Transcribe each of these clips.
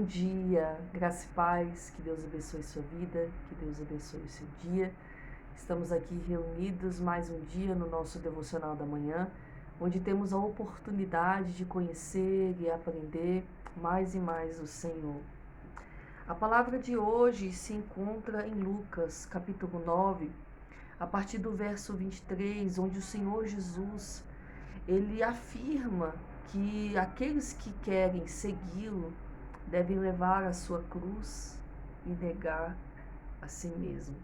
Bom dia, graça e paz, que Deus abençoe sua vida, que Deus abençoe o seu dia. Estamos aqui reunidos mais um dia no nosso devocional da manhã, onde temos a oportunidade de conhecer e aprender mais e mais o Senhor. A palavra de hoje se encontra em Lucas, capítulo 9, a partir do verso 23, onde o Senhor Jesus, ele afirma que aqueles que querem segui-lo devem levar a sua cruz e negar a si mesmo.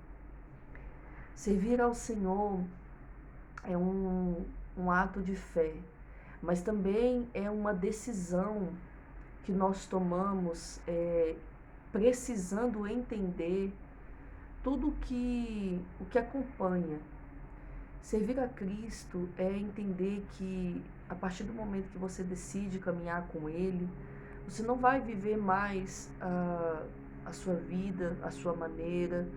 Servir ao Senhor é um ato de fé, mas também é uma decisão que nós tomamos precisando entender tudo o que acompanha. Servir a Cristo é entender que a partir do momento que você decide caminhar com Ele, você não vai viver mais a sua vida, a sua maneira,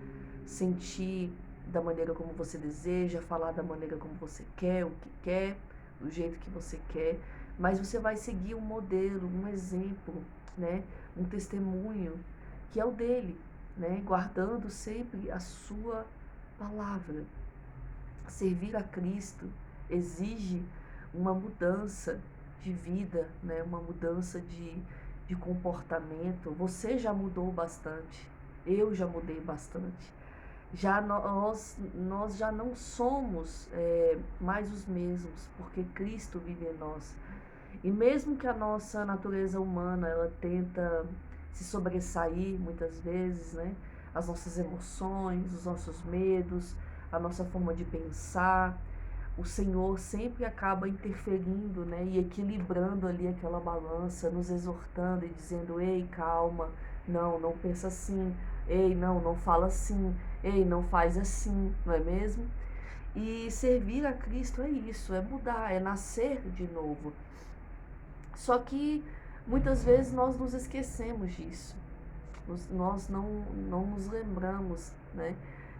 sentir da maneira como você deseja, falar da maneira como você quer, o que quer, do jeito que você quer, mas você vai seguir um modelo, um exemplo, né? Um testemunho que é o dele, né? Guardando sempre a sua palavra. Servir a Cristo exige uma mudança de vida, né? Uma mudança de comportamento. Você já mudou bastante, eu já mudei bastante. Nós já não somos mais os mesmos, porque Cristo vive em nós. E mesmo que a nossa natureza humana ela tenta se sobressair muitas vezes, né? As nossas emoções, os nossos medos, a nossa forma de pensar, o Senhor sempre acaba interferindo, né, e equilibrando ali aquela balança, nos exortando e dizendo: ei, calma, não pensa assim, ei, não fala assim, ei, não faz assim, não é mesmo? E servir a Cristo é isso, é mudar, é nascer de novo. Só que muitas vezes nós nos esquecemos disso, nós não nos lembramos, né,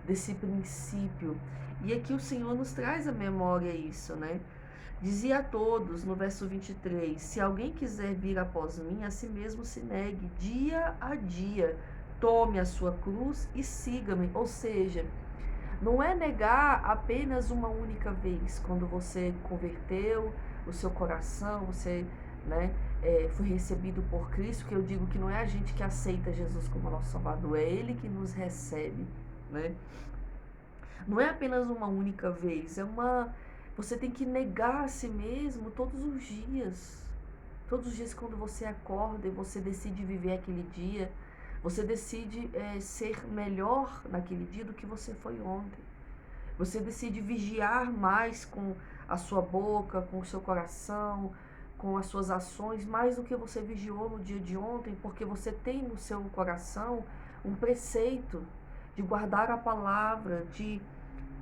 desse princípio. E aqui o Senhor nos traz à memória isso, né? Dizia a todos, no verso 23, se alguém quiser vir após mim, a si mesmo se negue dia a dia, tome a sua cruz e siga-me. Ou seja, não é negar apenas uma única vez, quando você converteu o seu coração, você, né, foi recebido por Cristo, que eu digo que não é a gente que aceita Jesus como nosso Salvador, é Ele que nos recebe, né? Não é apenas uma única vez, você tem que negar a si mesmo todos os dias. Todos os dias quando você acorda e você decide viver aquele dia, você decide ser melhor naquele dia do que você foi ontem. Você decide vigiar mais com a sua boca, com o seu coração, com as suas ações, mais do que você vigiou no dia de ontem, porque você tem no seu coração um preceito de guardar a palavra, de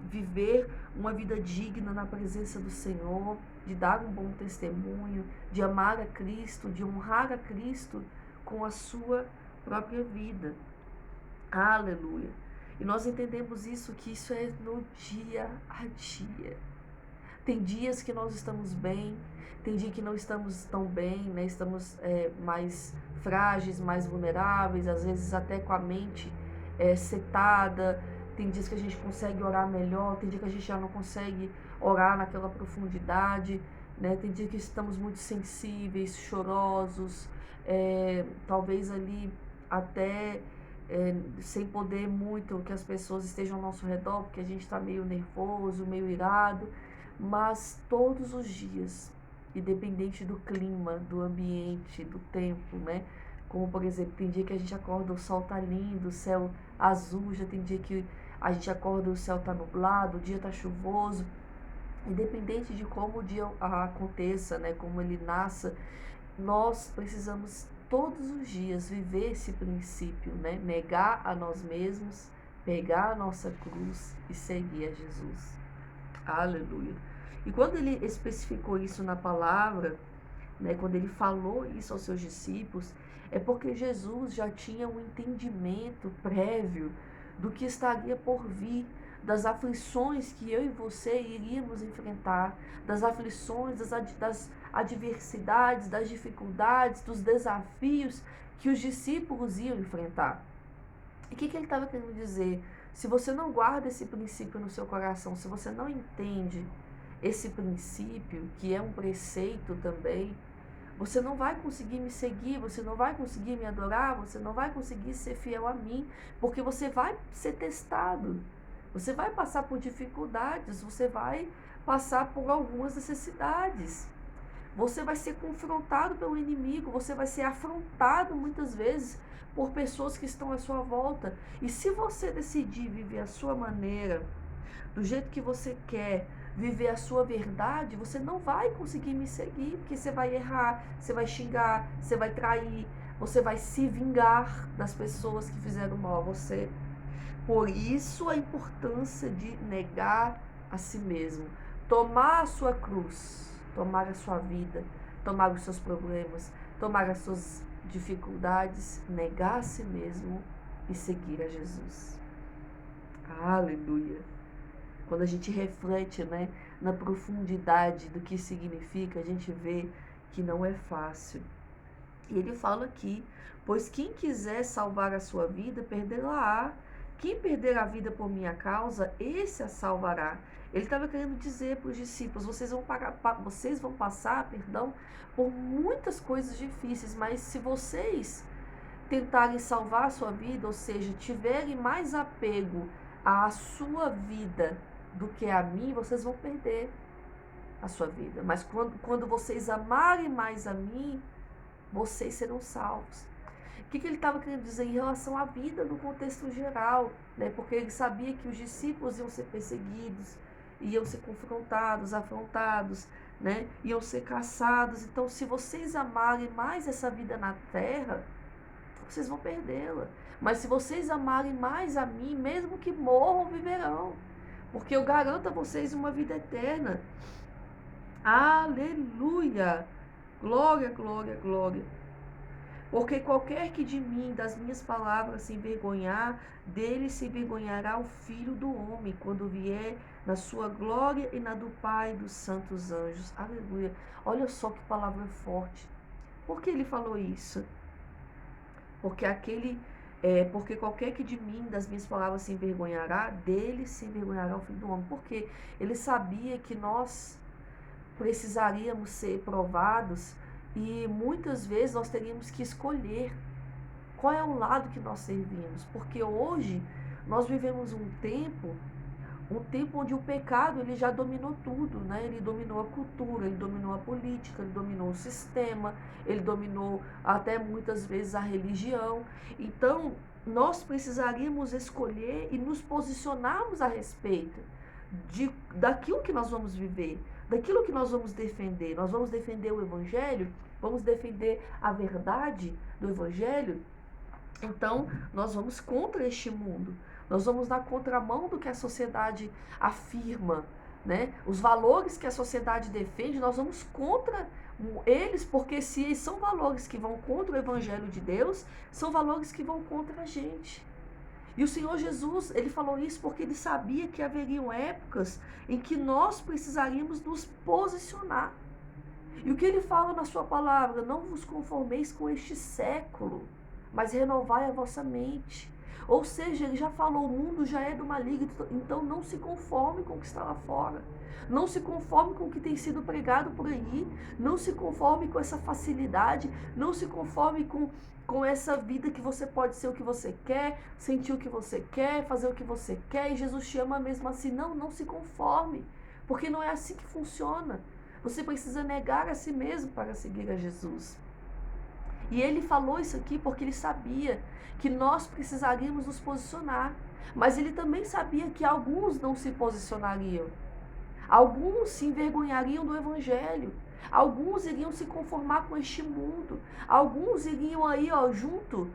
viver uma vida digna na presença do Senhor, de dar um bom testemunho, de amar a Cristo, de honrar a Cristo com a sua própria vida. Aleluia! E nós entendemos isso, que isso é no dia a dia. Tem dias que nós estamos bem, tem dia que não estamos tão bem, né? Estamos mais frágeis, mais vulneráveis, às vezes até com a mente setada. Tem dias que a gente consegue orar melhor, tem dia que a gente já não consegue orar naquela profundidade, né? Tem dia que estamos muito sensíveis, chorosos, talvez ali até sem poder muito que as pessoas estejam ao nosso redor, porque a gente está meio nervoso, meio irado, mas todos os dias, independente do clima, do ambiente, do tempo, né? Como, por exemplo, tem dia que a gente acorda, o sol tá lindo, o céu azul, já tem dia que a gente acorda, o céu tá nublado, o dia tá chuvoso. Independente de como o dia aconteça, né? Como ele nasça, nós precisamos todos os dias viver esse princípio, né? Negar a nós mesmos, pegar a nossa cruz e seguir a Jesus. Aleluia. E quando ele especificou isso na palavra, né, quando ele falou isso aos seus discípulos, é porque Jesus já tinha um entendimento prévio do que estaria por vir, das aflições que eu e você iríamos enfrentar, das aflições, das adversidades, das dificuldades, dos desafios que os discípulos iam enfrentar. E o que ele estava querendo dizer? Se você não guarda esse princípio no seu coração, se você não entende esse princípio, que é um preceito também, você não vai conseguir me seguir, você não vai conseguir me adorar, você não vai conseguir ser fiel a mim, porque você vai ser testado, você vai passar por dificuldades, você vai passar por algumas necessidades. Você vai ser confrontado pelo inimigo, você vai ser afrontado muitas vezes por pessoas que estão à sua volta. E se você decidir viver a sua maneira, do jeito que você quer, viver a sua verdade, você não vai conseguir me seguir, porque você vai errar, você vai xingar, você vai trair, você vai se vingar das pessoas que fizeram mal a você. Por isso a importância de negar a si mesmo, tomar a sua cruz, tomar a sua vida, tomar os seus problemas, tomar as suas dificuldades, negar a si mesmo e seguir a Jesus. Aleluia! Quando a gente reflete, né, na profundidade do que significa, a gente vê que não é fácil. E ele fala aqui, pois quem quiser salvar a sua vida, perdê-la-á. Quem perder a vida por minha causa, esse a salvará. Ele estava querendo dizer para os discípulos, vocês vão passar, por muitas coisas difíceis, mas se vocês tentarem salvar a sua vida, ou seja, tiverem mais apego à sua vida do que a mim, vocês vão perder a sua vida. Mas quando vocês amarem mais a mim, vocês serão salvos. O que ele estava querendo dizer em relação à vida no contexto geral, né? Porque ele sabia que os discípulos iam ser perseguidos, iam ser confrontados, afrontados, né? Iam ser caçados. Então, se vocês amarem mais essa vida na terra, vocês vão perdê-la. Mas se vocês amarem mais a mim, mesmo que morram, viverão. Porque eu garanto a vocês uma vida eterna. Aleluia! Glória, glória, glória. Porque qualquer que de mim, das minhas palavras, se envergonhar, dele se envergonhará o Filho do Homem, quando vier na sua glória e na do Pai e dos santos anjos. Aleluia. Olha só que palavra forte. Por que ele falou isso? Porque qualquer que de mim, das minhas palavras, se envergonhará, dele se envergonhará o Filho do Homem. Porque ele sabia que nós precisaríamos ser provados e muitas vezes nós teríamos que escolher qual é o lado que nós servimos. Porque hoje nós vivemos um tempo onde o pecado ele já dominou tudo, né? Ele dominou a cultura, ele dominou a política, ele dominou o sistema, ele dominou até muitas vezes a religião. Então, nós precisaríamos escolher e nos posicionarmos a respeito daquilo que nós vamos viver, daquilo que nós vamos defender. Nós vamos defender o Evangelho, vamos defender a verdade do Evangelho. Então, nós vamos contra este mundo. Nós vamos na contramão do que a sociedade afirma, né? Os valores que a sociedade defende, nós vamos contra eles, porque se são valores que vão contra o Evangelho de Deus, são valores que vão contra a gente. E o Senhor Jesus, ele falou isso porque ele sabia que haveriam épocas em que nós precisaríamos nos posicionar. E o que ele fala na sua palavra? Não vos conformeis com este século, mas renovai a vossa mente. Ou seja, ele já falou, o mundo já é do maligno, então não se conforme com o que está lá fora. Não se conforme com o que tem sido pregado por aí. Não se conforme com essa facilidade. Não se conforme com essa vida que você pode ser o que você quer, sentir o que você quer, fazer o que você quer. E Jesus te ama mesmo assim. Não se conforme, porque não é assim que funciona. Você precisa negar a si mesmo para seguir a Jesus. E ele falou isso aqui porque ele sabia que nós precisaríamos nos posicionar. Mas ele também sabia que alguns não se posicionariam. Alguns se envergonhariam do Evangelho. Alguns iriam se conformar com este mundo. Alguns iriam aí, junto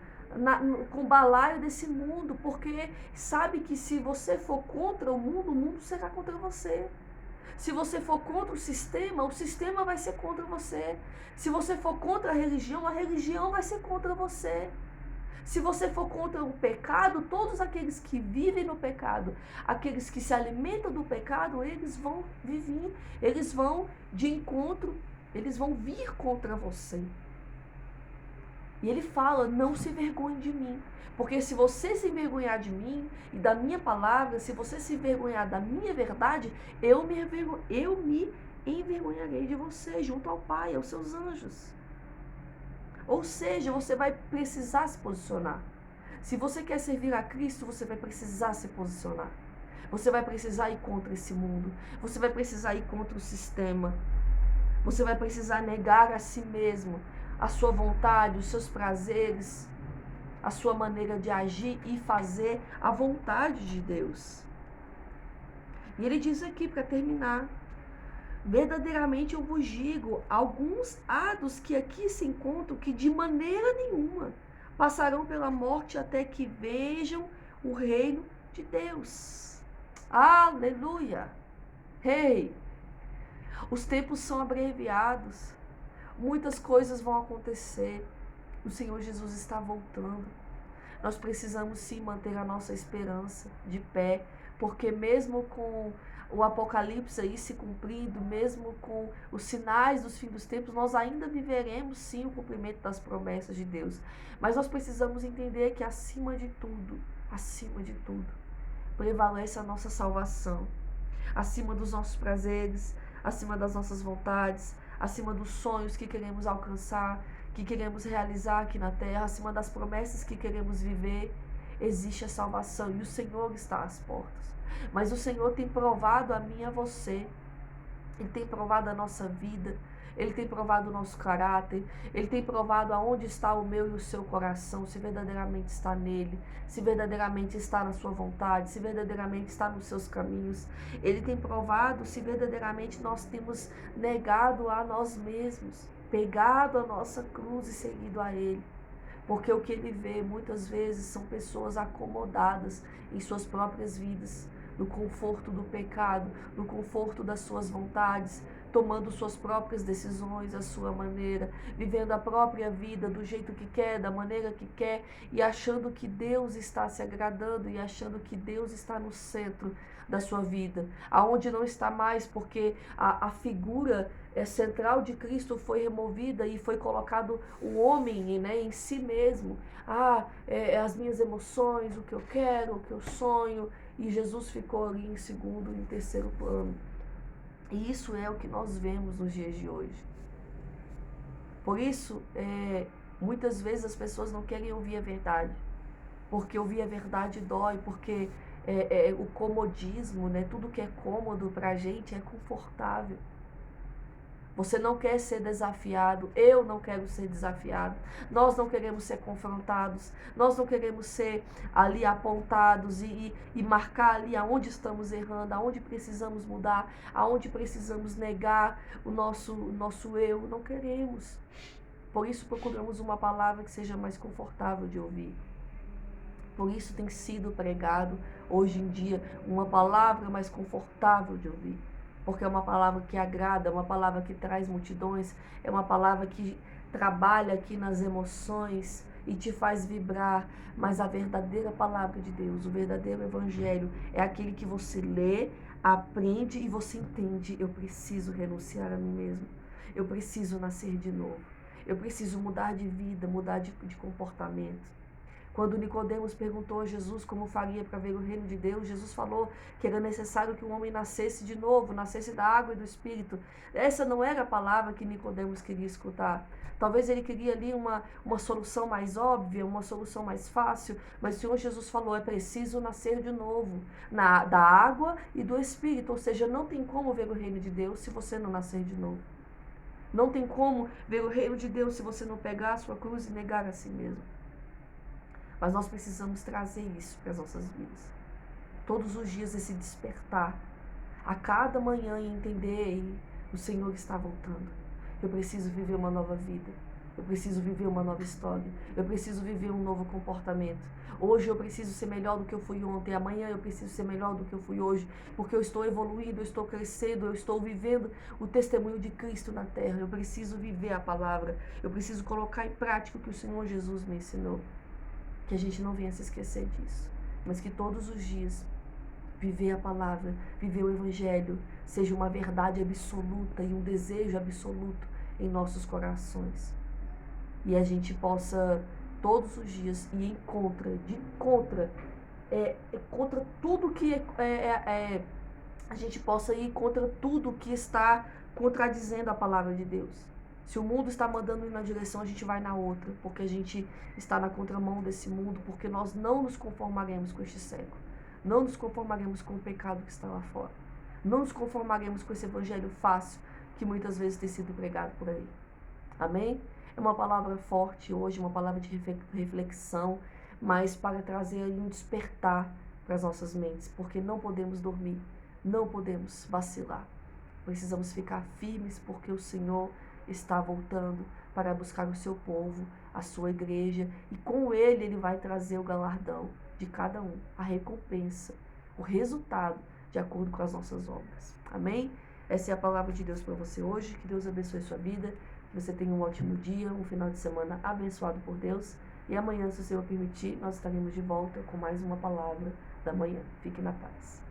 com o balaio desse mundo. Porque sabe que se você for contra o mundo será contra você. Se você for contra o sistema vai ser contra você. Se você for contra a religião vai ser contra você. Se você for contra o pecado, todos aqueles que vivem no pecado, aqueles que se alimentam do pecado, eles vão eles vão de encontro, eles vão vir contra você. E ele fala: não se envergonhe de mim. Porque se você se envergonhar de mim e da minha palavra, se você se envergonhar da minha verdade, eu me envergonharei de você junto ao Pai, aos seus anjos. Ou seja, você vai precisar se posicionar. Se você quer servir a Cristo, você vai precisar se posicionar. Você vai precisar ir contra esse mundo. Você vai precisar ir contra o sistema. Você vai precisar negar a si mesmo, a sua vontade, os seus prazeres, a sua maneira de agir e fazer a vontade de Deus. E ele diz aqui, para terminar: verdadeiramente eu vos digo, alguns há dos que aqui se encontram que de maneira nenhuma passarão pela morte até que vejam o reino de Deus. Aleluia! Ei! Os tempos são abreviados, muitas coisas vão acontecer, o Senhor Jesus está voltando. Nós precisamos sim manter a nossa esperança de pé, porque mesmo com o Apocalipse aí se cumprindo, mesmo com os sinais dos fins dos tempos, nós ainda viveremos sim o cumprimento das promessas de Deus. Mas nós precisamos entender que acima de tudo, prevalece a nossa salvação. Acima dos nossos prazeres, acima das nossas vontades, acima dos sonhos que queremos alcançar, que queremos realizar aqui na terra, acima das promessas que queremos viver, existe a salvação e o Senhor está às portas. Mas o Senhor tem provado a mim e a você, Ele tem provado a nossa vida, Ele tem provado o nosso caráter, Ele tem provado aonde está o meu e o seu coração, se verdadeiramente está nele, se verdadeiramente está na sua vontade, se verdadeiramente está nos seus caminhos. Ele tem provado se verdadeiramente nós temos negado a nós mesmos, pegado a nossa cruz e seguido a Ele. Porque o que Ele vê muitas vezes são pessoas acomodadas em suas próprias vidas, no conforto do pecado, no conforto das suas vontades, tomando suas próprias decisões à sua maneira, vivendo a própria vida do jeito que quer, da maneira que quer, e achando que Deus está se agradando e achando que Deus está no centro da sua vida, aonde não está mais, porque a figura central de Cristo foi removida e foi colocado o homem, né, em si mesmo. As minhas emoções, o que eu quero, o que eu sonho, e Jesus ficou ali em segundo e em terceiro plano. E isso é o que nós vemos nos dias de hoje. Por isso, muitas vezes as pessoas não querem ouvir a verdade, porque ouvir a verdade dói, porque o comodismo, né? Tudo que é cômodo pra gente é confortável. Você não quer ser desafiado, eu não quero ser desafiado, nós não queremos ser confrontados, nós não queremos ser ali apontados e marcar ali aonde estamos errando, aonde precisamos mudar, aonde precisamos negar o nosso eu, não queremos. Por isso procuramos uma palavra que seja mais confortável de ouvir. Por isso tem sido pregado hoje em dia uma palavra mais confortável de ouvir. Porque é uma palavra que agrada, é uma palavra que traz multidões, é uma palavra que trabalha aqui nas emoções e te faz vibrar. Mas a verdadeira palavra de Deus, o verdadeiro evangelho, é aquele que você lê, aprende e você entende: eu preciso renunciar a mim mesmo, eu preciso nascer de novo, eu preciso mudar de vida, mudar de comportamento. Quando Nicodemos perguntou a Jesus como faria para ver o reino de Deus, Jesus falou que era necessário que o homem nascesse de novo, nascesse da água e do Espírito. Essa não era a palavra que Nicodemos queria escutar. Talvez ele queria ali uma solução mais óbvia, uma solução mais fácil, mas o Senhor Jesus falou: é preciso nascer de novo, da água e do Espírito. Ou seja, não tem como ver o reino de Deus se você não nascer de novo. Não tem como ver o reino de Deus se você não pegar a sua cruz e negar a si mesmo. Mas nós precisamos trazer isso para as nossas vidas. Todos os dias esse despertar. A cada manhã e entender: o Senhor está voltando. Eu preciso viver uma nova vida. Eu preciso viver uma nova história. Eu preciso viver um novo comportamento. Hoje eu preciso ser melhor do que eu fui ontem. Amanhã eu preciso ser melhor do que eu fui hoje. Porque eu estou evoluindo, eu estou crescendo, eu estou vivendo o testemunho de Cristo na terra. Eu preciso viver a palavra. Eu preciso colocar em prática o que o Senhor Jesus me ensinou. Que a gente não venha se esquecer disso, mas que todos os dias viver a palavra, viver o evangelho, seja uma verdade absoluta e um desejo absoluto em nossos corações. e a gente possa todos os dias ir contra tudo que a gente possa ir contra tudo que está contradizendo a palavra de Deus. Se o mundo está mandando ir na direção, a gente vai na outra, porque a gente está na contramão desse mundo, porque nós não nos conformaremos com este século. Não nos conformaremos com o pecado que está lá fora. Não nos conformaremos com esse evangelho fácil que muitas vezes tem sido pregado por aí. Amém? É uma palavra forte hoje, uma palavra de reflexão, mas para trazer aí um despertar para as nossas mentes, porque não podemos dormir, não podemos vacilar. Precisamos ficar firmes, porque o Senhor está voltando para buscar o seu povo, a sua igreja, e com ele vai trazer o galardão de cada um, a recompensa, o resultado de acordo com as nossas obras. Amém? Essa é a palavra de Deus para você hoje. Que Deus abençoe sua vida, que você tenha um ótimo dia, um final de semana abençoado por Deus. E amanhã, se o Senhor permitir, nós estaremos de volta com mais uma palavra da manhã. Fique na paz.